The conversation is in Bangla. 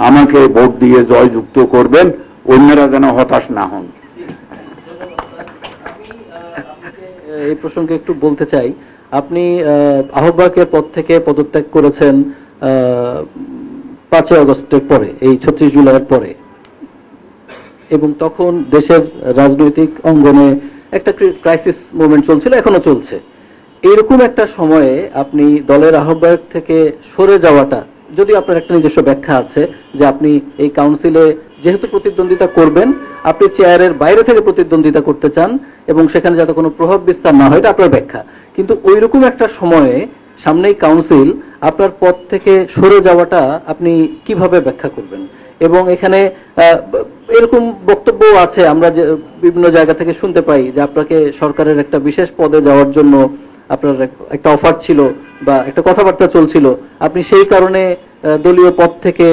আমাকে ভোট দিয়ে জয়যুক্ত করবেন, অন্যরা যেন হতাশ না হন। এই প্রসঙ্গে একটু বলতে চাই, আপনি আহ্বায়কের পদ থেকে পদত্যাগ করেছেন 5 আগস্টের পরে, এই 36 জুলাইয়ের পরে, এবং তখন দেশের রাজনৈতিক অঙ্গনে একটা ক্রাইসিস মুভমেন্ট চলছিল, এখনো চলছে। এইরকম একটা সময়ে আপনি দলের আহ্বায়ক থেকে সরে যাওয়াটা, যদি আপনার একটা নিজস্ব ব্যাখ্যা আছে যে আপনি এই কাউন্সিলে যেহেতু প্রতিদ্বন্দ্বিতা করবেন, আপনি চেয়ারের বাইরে থেকে প্রতিদ্বন্দ্বিতা করতে চান এবং সেখানে যাতে কোনো প্রভাব বিস্তার না হয়, এটা আপনার ব্যাখ্যা। কিন্তু ওইরকম একটা সময়ে সামনেই কাউন্সিল, আপনার পদ থেকে সরে যাওয়াটা আপনি কিভাবে ব্যাখ্যা করবেন? এবং এখানে এরকম বক্তব্য আছে, আমরা যে বিভিন্ন জায়গা থেকে শুনতে পাই যে আপনাকে সরকারের একটা বিশেষ পদে যাওয়ার জন্য আপনার একটা অফার ছিল বা একটা কথাবার্তা চলছিল, আপনি সেই কারণে দলীয় পদ থেকে